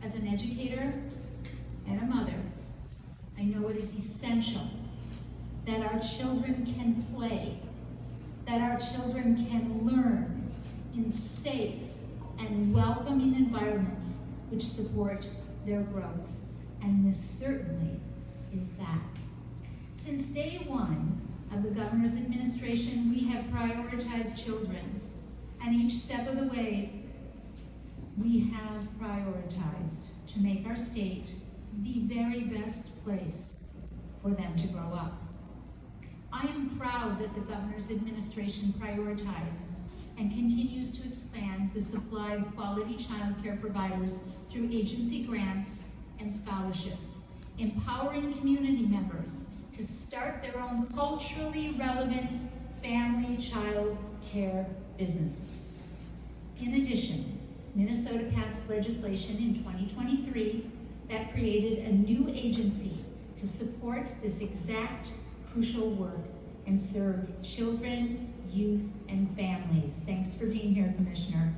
As an educator and a mother, I know it is essential that our children can play, that our children can learn in safe and welcoming environments which support their growth. And this certainly is that. Since day one of the governor's administration, we have prioritized children, and each step of the way, we have prioritized to make our state the very best place for them to grow up. I am proud that the governor's administration prioritizes and continues to expand the supply of quality child care providers through agency grants and scholarships, empowering community members to start their own culturally relevant family child care businesses. In addition, Minnesota passed legislation in 2023 that created a new agency to support this exact crucial work and serve children, youth, and families. Thanks for being here, Commissioner.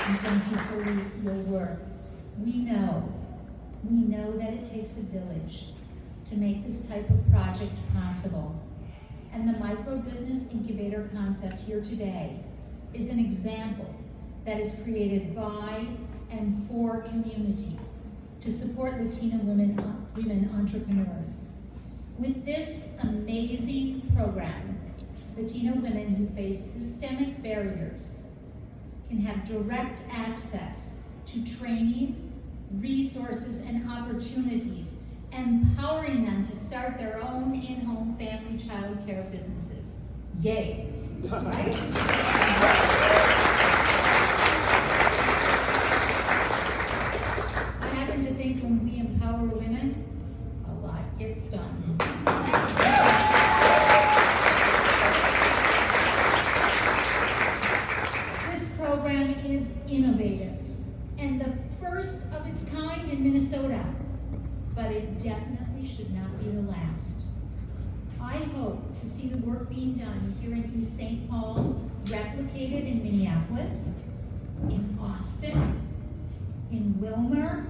And thank you for your work. We know that it takes a village to make this type of project possible. And the micro-business incubator concept here today is an example that is created by and for community to support Latina women entrepreneurs. With this amazing program, Latina women who face systemic barriers can have direct access to training, resources, and opportunities, empowering them to start their own in-home family child care businesses. Yay, right? I happen to think when we empower women, a lot gets done. This program is innovative and the first of its kind in Minnesota, but it definitely should not be the last. I hope to see the work being done here in East St. Paul replicated in Minneapolis, in Austin, in Wilmer,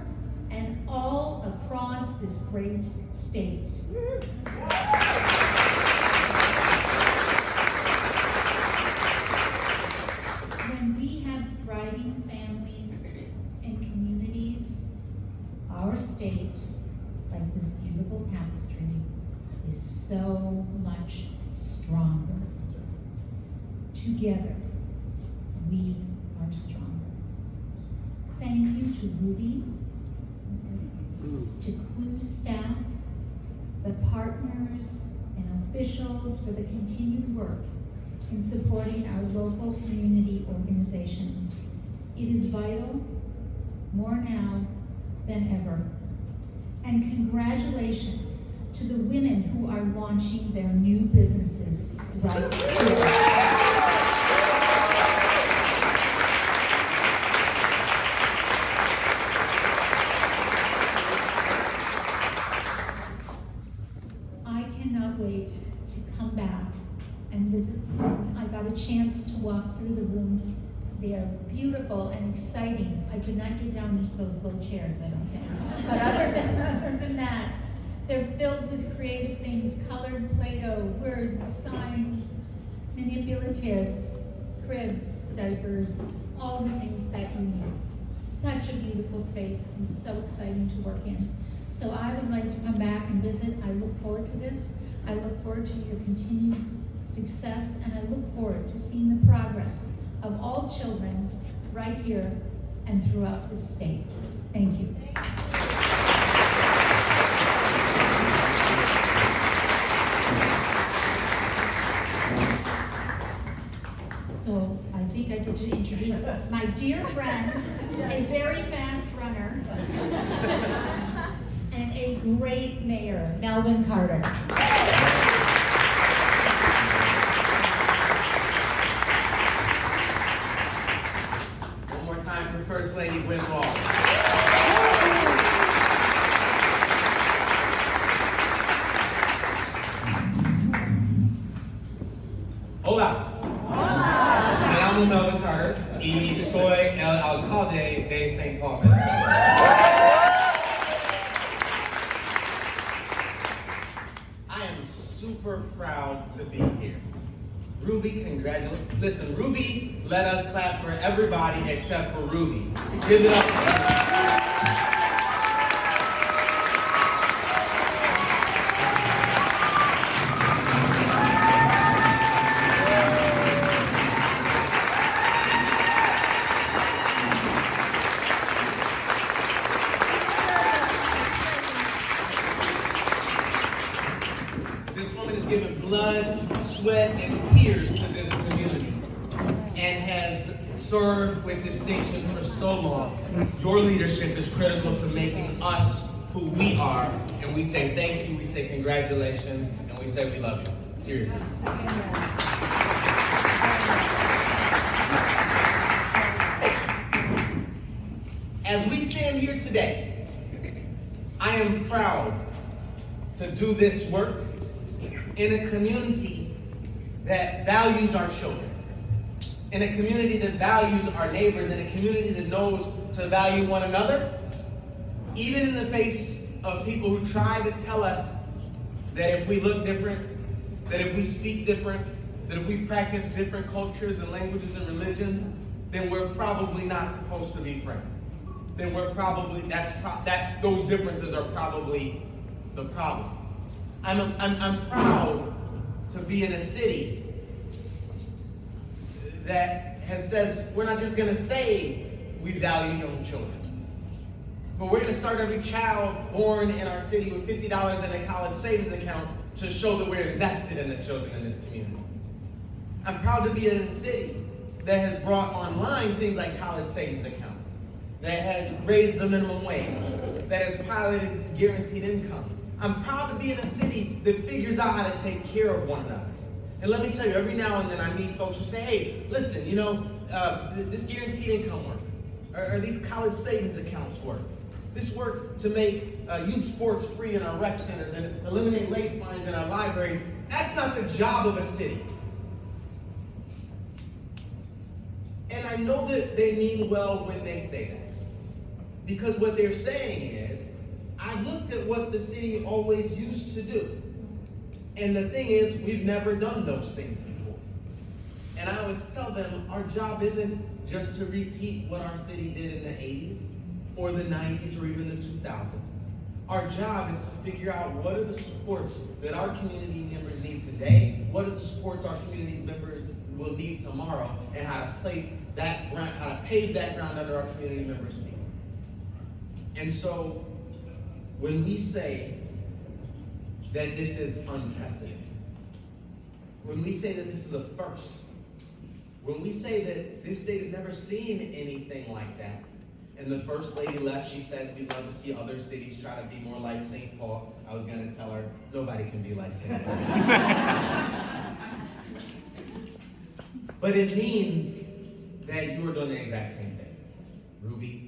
and all across this great state. When we have thriving families and communities, our state, like this beautiful tapestry, is so much stronger. Together, we are stronger. Thank you to Ruby, to Clue staff, the partners and officials for the continued work in supporting our local community organizations. It is vital, more now than ever. And congratulations to the women who are launching their new businesses right here. I cannot wait to come back and visit soon. I got a chance to walk through the rooms. They are beautiful and exciting. I could not get down into those low chairs, I don't think. But other than that, they're filled with creative things, colored Play-Doh, words, signs, manipulatives, cribs, diapers, all the things that you need. Such a beautiful space and so exciting to work in. So I would like to come back and visit. I look forward to this. I look forward to your continued success, and I look forward to seeing the progress of all children right here and throughout the state. Thank you. So I think I get to introduce my dear friend, a very fast runner, and a great mayor, Melvin Carter. One more time for First Lady Gwen Walz. Hola. llamo Melvin Carter y soy el alcalde de St. Paul, Minnesota. I am super proud to be here. Ruby, congratulations. Listen, Ruby let us clap for everybody except for Ruby. Give it up. This woman has given blood, sweat, and tears to this community and has served with distinction for so long. Your leadership is critical to making us who we are, and we say thank you, we say congratulations, and we say we love you. Seriously. As we stand here today, I am proud to do this work in a community that values our children, in a community that values our neighbors, in a community that knows to value one another, even in the face of people who try to tell us that if we look different, that if we speak different, that if we practice different cultures and languages and religions, then we're probably not supposed to be friends. Then we're probably, those differences are probably the problem. I'm proud to be in a city that says we're not just going to say we value young children, but we're going to start every child born in our city with $50 in a college savings account to show that we're invested in the children in this community. I'm proud to be in a city that has brought online things like college savings account, that has raised the minimum wage, that has piloted guaranteed income. I'm proud to be in a city that figures out how to take care of one another. And let me tell you, every now and then I meet folks who say, hey, listen, this guaranteed income work, or these college savings accounts work. This work to make youth sports free in our rec centers and eliminate late fines in our libraries. That's not the job of a city. And I know that they mean well when they say that. Because what they're saying is, I looked at what the city always used to do. And the thing is, we've never done those things before. And I always tell them, our job isn't just to repeat what our city did in the 80s, or the 90s, or even the 2000s. Our job is to figure out what are the supports that our community members need today, what are the supports our community members will need tomorrow, and how to place that ground, how to pave that ground under our community members' feet. And so, when we say that this is unprecedented, when we say that this is a first, when we say that this state has never seen anything like that, and the First Lady left, she said we'd love to see other cities try to be more like St. Paul. I was going to tell her, nobody can be like St. Paul. But it means that you are doing the exact same thing, Ruby.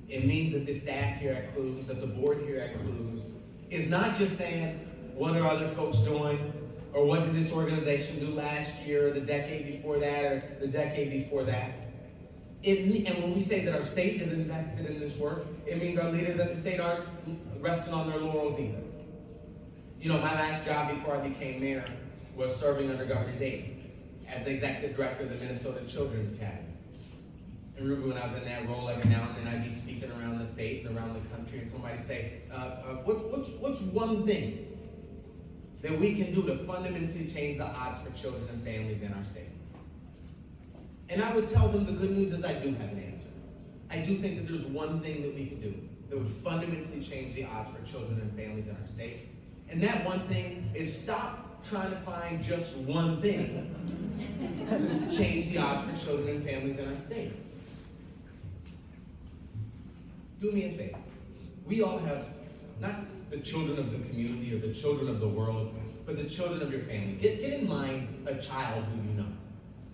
It means that the staff here at Clues, that the board here at Clues, is not just saying, what are other folks doing? Or what did this organization do last year, or the decade before that, or the decade before that? And when we say that our state is invested in this work, it means our leaders at the state aren't resting on their laurels either. My last job before I became mayor was serving under Governor Dayton as the executive director of the Minnesota Children's Cabinet. And Ruby, when I was in that role, every now and then I'd be speaking around the state and around the country, and somebody say, what's one thing that we can do to fundamentally change the odds for children and families in our state? And I would tell them the good news is I do have an answer. I do think that there's one thing that we can do that would fundamentally change the odds for children and families in our state. And that one thing is stop trying to find just one thing to change the odds for children and families in our state. Do me a favor. We all have, not the children of the community or the children of the world, but the children of your family. Get in mind a child who you know,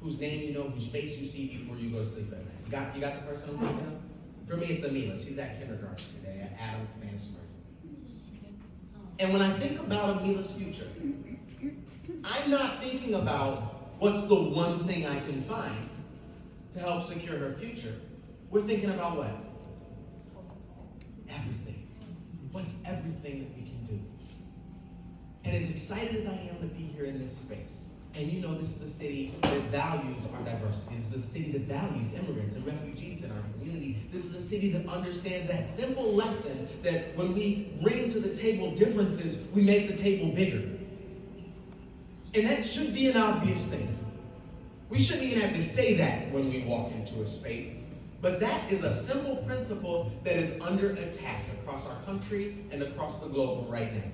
whose name you know, whose face you see before you go to sleep at night. You got the person I'm thinking of? For me, it's Amila. She's at kindergarten today at Adams Spanish Immersion. And when I think about Amila's future, I'm not thinking about what's the one thing I can find. to help secure her future, we're thinking about what? Everything. What's everything that we can do? And as excited as I am to be here in this space, and you know this is a city that values our diversity. This is a city that values immigrants and refugees in our community. This is a city that understands that simple lesson that when we bring to the table differences, we make the table bigger. And that should be an obvious thing. We shouldn't even have to say that when we walk into a space. But that is a simple principle that is under attack across our country and across the globe right now.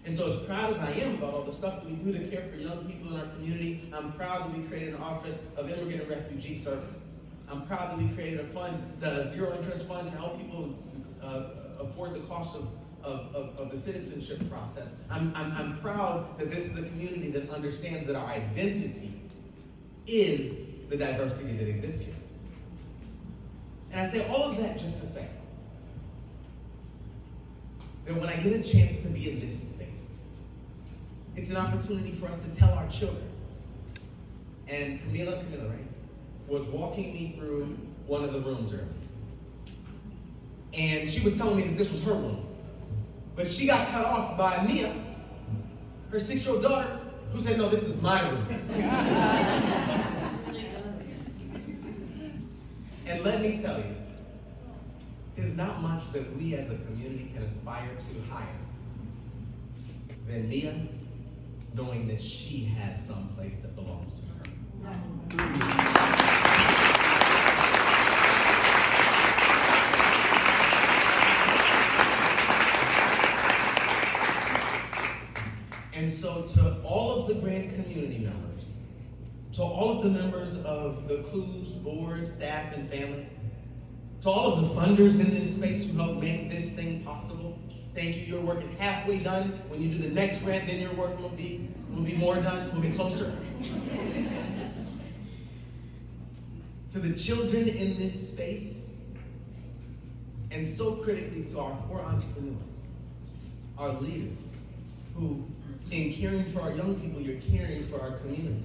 And so as proud as I am about all the stuff that we do to care for young people in our community, I'm proud that we created an Office of Immigrant and Refugee Services. I'm proud that we created a zero interest fund to help people afford the cost of the citizenship process. I'm proud that this is a community that understands that our identity is the diversity that exists here. And I say all of that just to say that when I get a chance to be in this space, it's an opportunity for us to tell our children. And Camila, right, was walking me through one of the rooms earlier. And she was telling me that this was her room. But she got cut off by Mia, her 6-year-old daughter, who said, no, this is my room. And let me tell you, there's not much that we as a community can aspire to higher than Mia knowing that she has some place that belongs to her. And so to all of the grant community members, to all of the members of the CLUES board, staff, and family, to all of the funders in this space who helped make this thing possible, thank you. Your work is halfway done. When you do the next grant, then your work will be more done, will be closer. To the children in this space, and so critically to our 4 entrepreneurs, our leaders, who, in caring for our young people, you're caring for our community.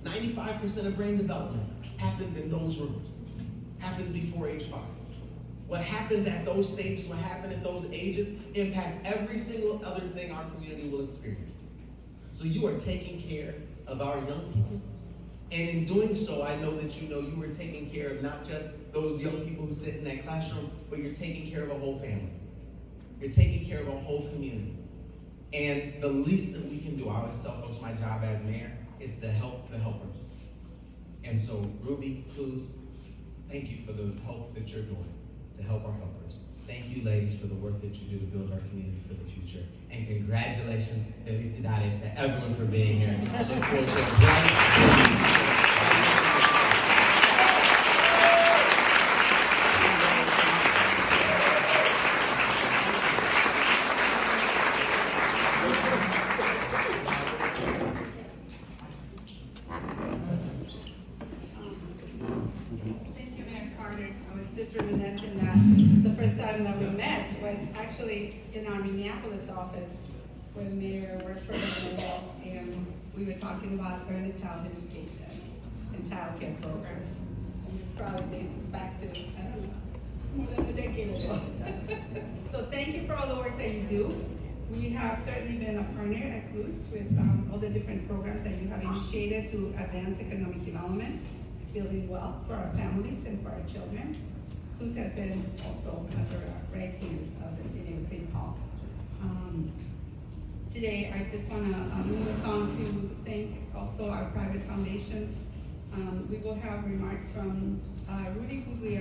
95% of brain development happens in those rooms, happens before age 5. What happens at those stages, what happens at those ages, impact every single other thing our community will experience. So you are taking care of our young people. And in doing so, I know that you are taking care of not just those young people who sit in that classroom, but you're taking care of a whole family. You're taking care of a whole community. And the least that we can do, I always tell folks my job as mayor, is to help the helpers. And so, Ruby, CLUES, thank you for the help that you're doing to help our helpers. Thank you, ladies, for the work that you do to build our community for the future. And congratulations, felicidades, to everyone for being here. I look forward to a bright in our Minneapolis office when Mayor worked for Walz, and we were talking about early childhood education and child care programs. And this probably dates us back to, I don't know, more than a decade ago. So thank you for all the work that you do. We have certainly been a partner at CLUES with all the different programs that you have initiated to advance economic development, building wealth for our families and for our children. CLUES has been also under the right hand of the city of St. Paul. Today, I just want to move us on to thank also our private foundations. We will have remarks from Rudy Guglia.